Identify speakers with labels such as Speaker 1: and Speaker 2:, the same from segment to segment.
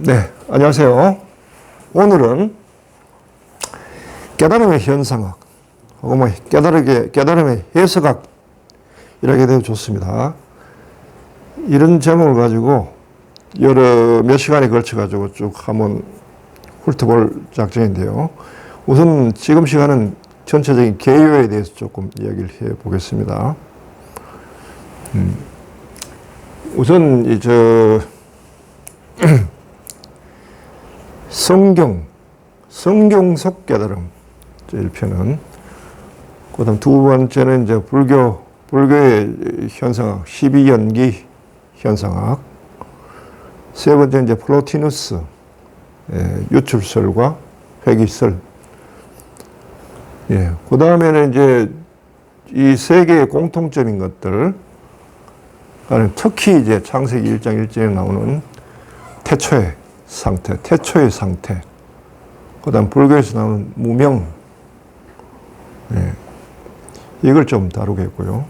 Speaker 1: 네, 안녕하세요. 오늘은 깨달음의 현상학, 혹은 깨달음의 해석학, 이렇게 되어 좋습니다. 이런 제목을 가지고 몇 시간에 걸쳐가지고 쭉 한번 훑어볼 작정인데요. 우선 지금 시간은 전체적인 개요에 대해서 조금 이야기를 해 보겠습니다. 우선, 성경 속 깨달음, 1편은. 그 다음 두 번째는 이제 불교의 현상학, 12연기 현상학. 세 번째는 이제 플로티누스, 유출설과 회귀설. 그 다음에는 이제 이 세 개의 공통점인 것들, 특히 이제 창세기 1장 1절에 나오는 태초의 상태. 그 다음 불교에서 나오는 무명. 이걸 좀 다루겠고요.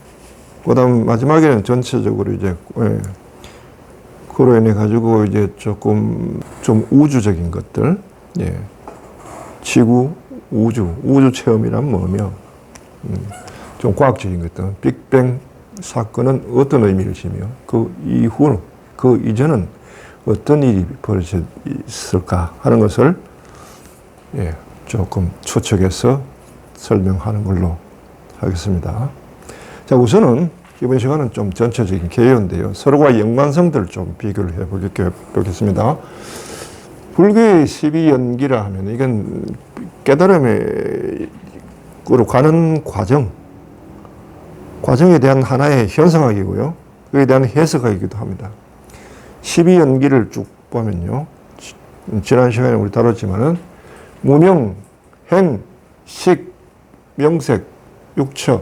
Speaker 1: 그 다음 마지막에는 전체적으로 이제, 그로 인해 가지고 이제 좀 우주적인 것들, 지구, 우주 체험이란 뭐며, 좀 과학적인 것들, 빅뱅 사건은 어떤 의미를 지며, 그 이전은 어떤 일이 벌어졌을까 하는 것을 조금 추측해서 설명하는 걸로 하겠습니다. 자, 우선은 이번 시간은 좀 전체적인 개요인데요. 서로가 연관성들을 좀 비교를 해보겠습니다. 불교의 12연기라 하면 이건 깨달음으로 가는 과정에 대한 하나의 현상학이고요. 그에 대한 해석학이기도 합니다. 12연기를 쭉 보면요. 지난 시간에 우리 다뤘지만은 무명, 행, 식, 명색, 육처,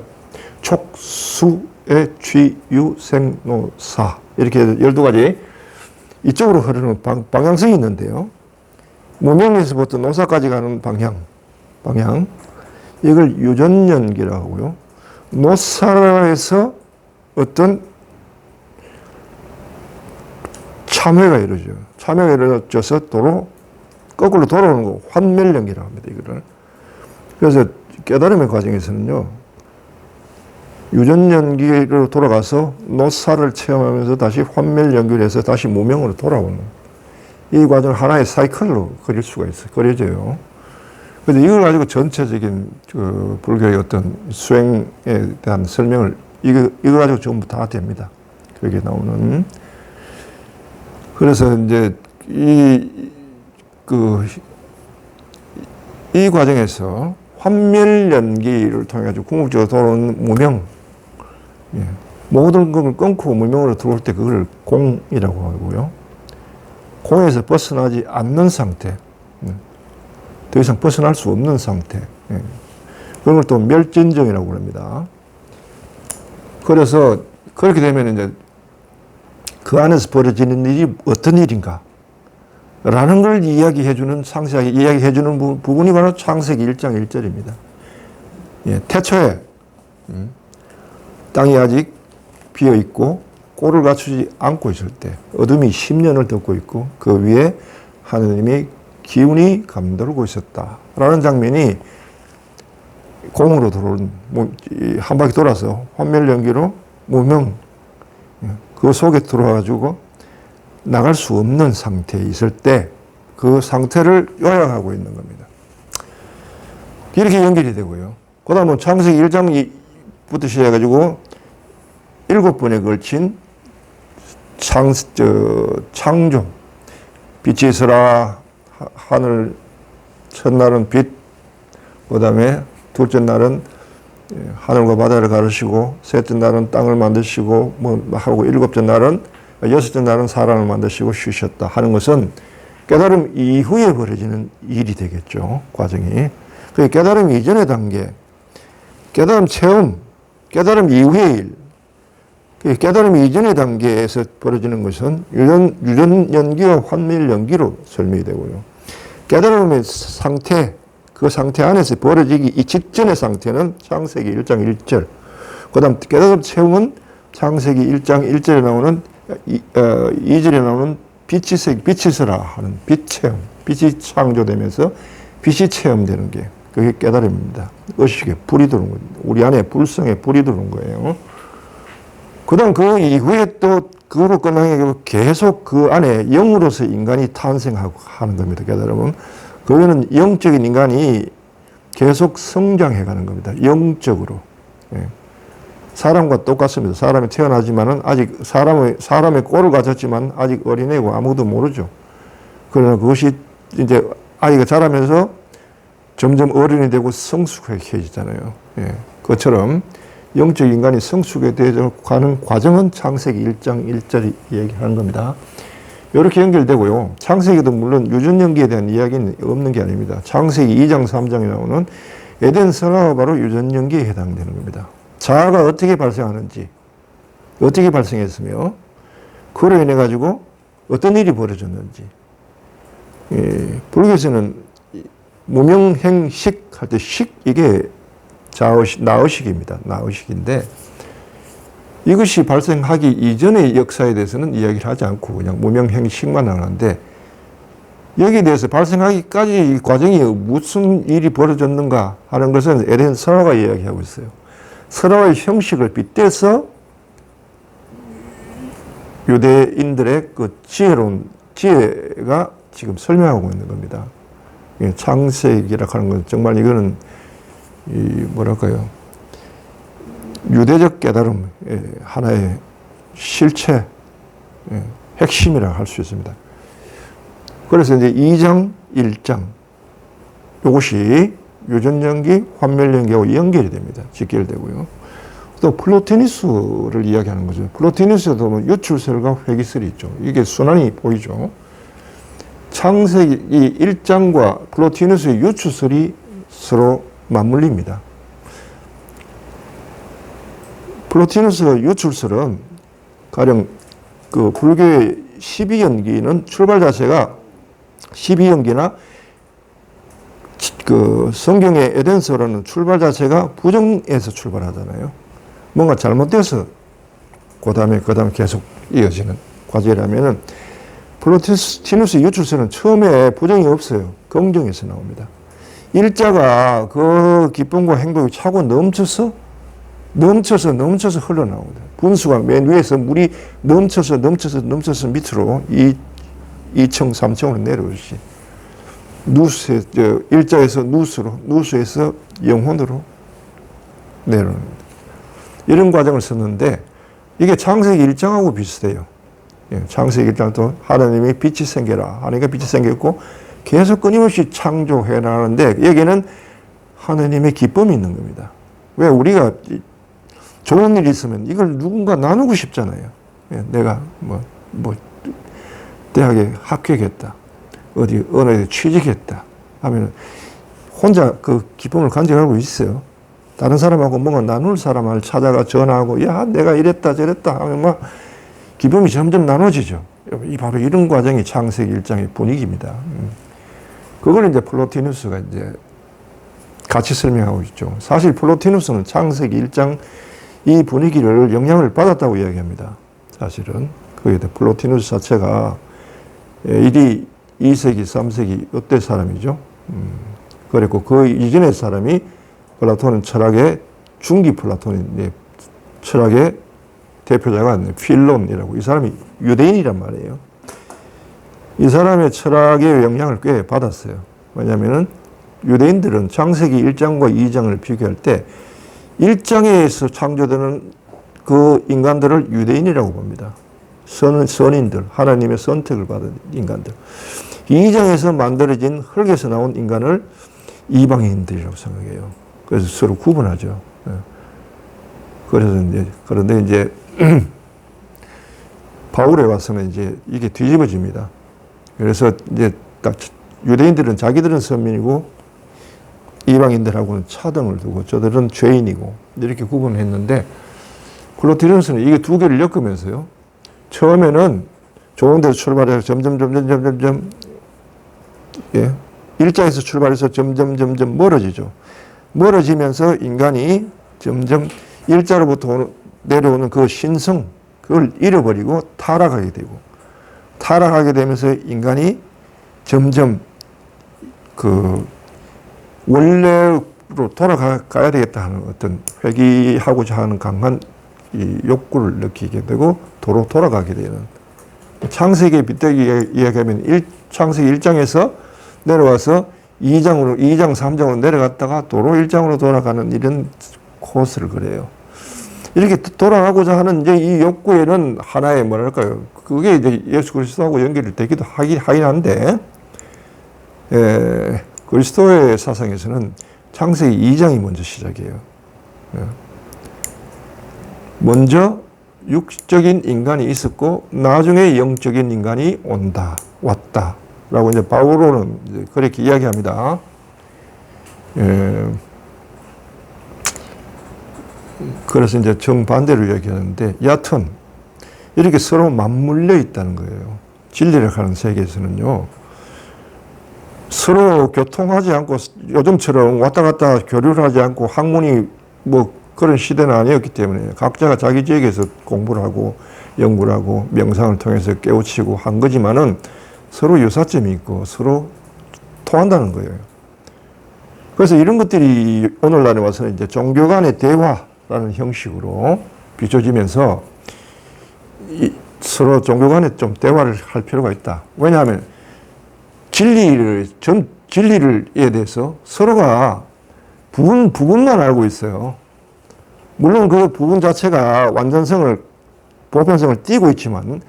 Speaker 1: 촉, 수, 애, 취, 유, 생, 노, 사. 이렇게 12가지 이쪽으로 흐르는 방향성이 있는데요. 무명에서부터 노사까지 가는 방향. 이걸 유전연기라고 하고요. 노사에서 어떤 참회가 이루어져요. 참회가 이루어져서 거꾸로 돌아오는 거, 환멸연기라고 합니다, 이거를. 그래서 깨달음의 과정에서는요, 유전연기로 돌아가서 노사를 체험하면서 다시 환멸연기를 해서 다시 무명으로 돌아오는 이 과정을 하나의 사이클로 그릴 수가 그려져요. 그래서 이걸 가지고 전체적인 불교의 어떤 수행에 대한 설명을 이거 가지고 전부 다 됩니다. 거기에 나오는. 그래서 이제 이 과정에서 환멸연기를 통해 가지고 궁극적으로 돌아오는 무명, 모든 것을 끊고 무명으로 들어올 때 그걸 공이라고 하고요. 공에서 벗어나지 않는 상태, 더 이상 벗어날 수 없는 상태, 그런 걸 또 멸진정이라고 합니다. 그래서 그렇게 되면 이제 그 안에서 벌어지는 일이 어떤 일인가 라는 걸 상세하게 이야기해주는 부분이 바로 창세기 1장 1절입니다. 태초에 땅이 아직 비어있고 꼴을 갖추지 않고 있을 때 어둠이 10년을 덮고 있고 그 위에 하느님이 기운이 감돌고 있었다라는 장면이 공으로 들어온 한 바퀴 돌아서 환멸연기로 무명, 그 속에 들어와가지고 나갈 수 없는 상태에 있을 때 그 상태를 요약하고 있는 겁니다. 이렇게 연결이 되고요. 그 다음은 창세기 1장부터 시작해가지고 7번에 걸친 창조. 빛이 있으라, 하늘, 첫날은 빛, 그 다음에 둘째 날은 하늘과 바다를 가르시고, 셋째 날은 땅을 만드시고, 하고, 여섯째 날은 사람을 만드시고 쉬셨다 하는 것은 깨달음 이후에 벌어지는 일이 되겠죠. 과정이. 그 깨달음 이전의 단계, 깨달음 체험, 깨달음 이후의 일, 깨달음 이전의 단계에서 벌어지는 것은 유전연기와 환멸연기로 설명이 되고요. 깨달음의 상태, 그 상태 안에서 벌어지기 직전의 상태는 창세기 1장 1절. 그 다음 깨달음 체험은 창세기 1장 1절에 나오는 2절에 나오는 빛이 있어라 하는 빛 체험, 빛이 창조되면서 빛이 체험되는 게 그게 깨달음입니다. 의식에 불이 들어온 거예요. 우리 안에 불성에 불이 들어온 거예요. 그 다음 그 이후에 또 그거로 끝나는 게 계속 그 안에 영으로서 인간이 탄생하고 하는 겁니다. 깨달음은. 그거는 영적인 인간이 계속 성장해 가는 겁니다. 영적으로. 예. 사람과 똑같습니다. 사람이 태어나지만은 아직 사람의 꼴을 가졌지만 아직 어린애고 아무도 모르죠. 그러나 그것이 이제 아이가 자라면서 점점 어른이 되고 성숙해지잖아요. 예. 그것처럼 영적 인간이 성숙에 되어 가는 과정은 창세기 1장 1절이 얘기하는 겁니다. 이렇게 연결되고요. 창세기도 물론 유전연기에 대한 이야기는 없는 게 아닙니다. 창세기 2장 3장에 나오는 에덴 선화가 바로 유전연기에 해당되는 겁니다. 자아가 어떻게 발생하는지, 어떻게 발생했으며 그로 인해 가지고 어떤 일이 벌어졌는지. 예, 불교에서는 무명행식 할 때 식, 이게 자의식, 나의식입니다. 나의식인데 이것이 발생하기 이전의 역사에 대해서는 이야기를 하지 않고 그냥 무명행식만 하는데 여기에 대해서 발생하기까지 이 과정이 무슨 일이 벌어졌는가 하는 것은 에덴 선화가 이야기하고 있어요. 선화의 형식을 빗대서 유대인들의 그 지혜로운 지혜가 지금 설명하고 있는 겁니다. 창세기라고 하는 건 정말 이거는 뭐랄까요. 유대적 깨달음 하나의 실체, 핵심이라고 할 수 있습니다. 그래서 이제 2장, 1장 이것이 유전연기, 환멸연기하고 연결이 됩니다. 직결되고요. 또 플로티누스를 이야기하는 거죠. 플로티누스에도 뭐 유출설과 회귀설이 있죠. 이게 순환이 보이죠. 창세기 1장과 플로티누스의 유출설이 서로 맞물립니다. 플로티누스 유출설은 가령 그 불교의 12연기는 출발 자체가 12연기나 그 성경의 에덴서라는 출발 자체가 부정에서 출발하잖아요. 뭔가 잘못돼서 그 다음에 계속 이어지는 과제라면은 플로티누스 유출설은 처음에 부정이 없어요. 긍정에서 나옵니다. 일자가 그 기쁨과 행복이 차고 넘쳐서 흘러나옵니다. 분수가 맨 위에서 물이 넘쳐서 밑으로 2층, 3층으로 내려오시. 일자에서 누수에서 영혼으로 내려옵니다. 이런 과정을 썼는데 이게 창세기 1장하고 비슷해요. 창세기 1장도 하나님이 빛이 생겨라 하니까 빛이 생겼고 계속 끊임없이 창조해 나가는데 여기에는 하나님의 기쁨이 있는 겁니다. 왜 우리가 좋은 일이 있으면 이걸 누군가 나누고 싶잖아요. 내가 대학에 합격했다. 어느 데 취직했다. 하면 혼자 그 기쁨을 간직하고 있어요. 다른 사람하고 뭔가 나눌 사람을 찾아가 전화하고 야 내가 이랬다 저랬다 하면 막 기쁨이 점점 나눠지죠. 바로 이런 과정이 창세기 1장의 분위기입니다. 그걸 이제 플로티누스가 이제 같이 설명하고 있죠. 사실 플로티누스는 창세기 1장 이 분위기를 영향을 받았다고 이야기합니다. 사실은 그게 플로티누스 자체가 일이 2세기, 3세기 이때 사람이죠. 그랬고 그 이전의 사람이 플라톤은 철학의 중기 플라톤인데 철학의 대표자가 필론이라고 이 사람이 유대인이란 말이에요. 이 사람의 철학의 영향을 꽤 받았어요. 왜냐하면 유대인들은 창세기 1장과 2장을 비교할 때 1장에서 창조되는 그 인간들을 유대인이라고 봅니다. 선인들, 하나님의 선택을 받은 인간들. 2장에서 만들어진 흙에서 나온 인간을 이방인들이라고 생각해요. 그래서 서로 구분하죠. 그런데 이제 바울에 와서는 이제 이게 뒤집어집니다. 그래서 이제 딱 유대인들은 자기들은 선민이고 이방인들하고는 차등을 두고 저들은 죄인이고 이렇게 구분했는데 플로티누스는 이게 두 개를 엮으면서요. 처음에는 좋은 데서 출발해서 점점 일자에서 출발해서 점점 멀어지죠. 멀어지면서 인간이 점점 일자로부터 내려오는 그 신성 그걸 잃어버리고 타락하게 되고 타락하게 되면서 인간이 점점 그 원래로 돌아가야 되겠다 하는 어떤 회귀하고자 하는 강한 이 욕구를 느끼게 되고 도로 돌아가게 되는, 창세기에 빗대기 이야기하면 창세기 1장에서 내려와서 2장으로 2장 3장으로 내려갔다가 도로 1장으로 돌아가는 이런 코스를 그래요. 이렇게 돌아가고자 하는 이제 이 욕구에는 하나의 뭐랄까요, 그게 이제 예수 그리스도하고 연결이 되기도 하긴 한데, 그리스도의 사상에서는 창세기 2장이 먼저 시작이에요. 먼저 육적인 인간이 있었고 나중에 영적인 인간이 왔다라고 이제 바울은 이제 그렇게 이야기합니다. 그래서 이제 정반대로 얘기하는데, 여하튼 이렇게 서로 맞물려 있다는 거예요. 진리를 하는 세계에서는요, 서로 교통하지 않고 요즘처럼 왔다 갔다 교류를 하지 않고 학문이 뭐 그런 시대는 아니었기 때문에 각자가 자기 지역에서 공부를 하고 연구를 하고 명상을 통해서 깨우치고 한 거지만은 서로 유사점이 있고 서로 통한다는 거예요. 그래서 이런 것들이 오늘날에 와서는 이제 종교 간의 대화라는 형식으로 비춰지면서 서로 종교 간에 좀 대화를 할 필요가 있다. 왜냐하면 진리에 대해서 서로가 부분만 알고 있어요. 물론 그 부분 자체가 완전성을, 보편성을 띠고 있지만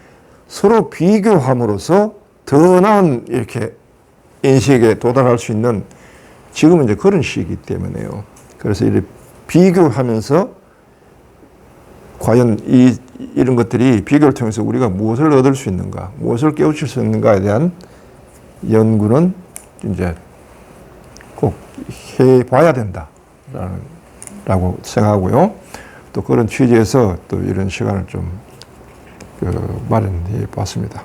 Speaker 1: 서로 비교함으로써 더 나은 이렇게 인식에 도달할 수 있는 지금은 이제 그런 시기이기 때문에요. 그래서 이렇게 비교하면서 과연 이런 것들이 비교를 통해서 우리가 무엇을 얻을 수 있는가, 무엇을 깨우칠 수 있는가에 대한 연구는 이제 꼭 해봐야 된다라고 생각하고요. 또 그런 취지에서 또 이런 시간을 좀 마련해 봤습니다.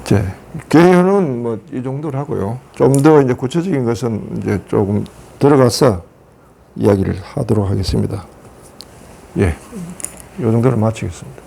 Speaker 1: 이제 개요는 뭐 이 정도로 하고요. 좀 더 이제 구체적인 것은 이제 조금 들어가서 이야기를 하도록 하겠습니다. 예, 이 정도로 마치겠습니다.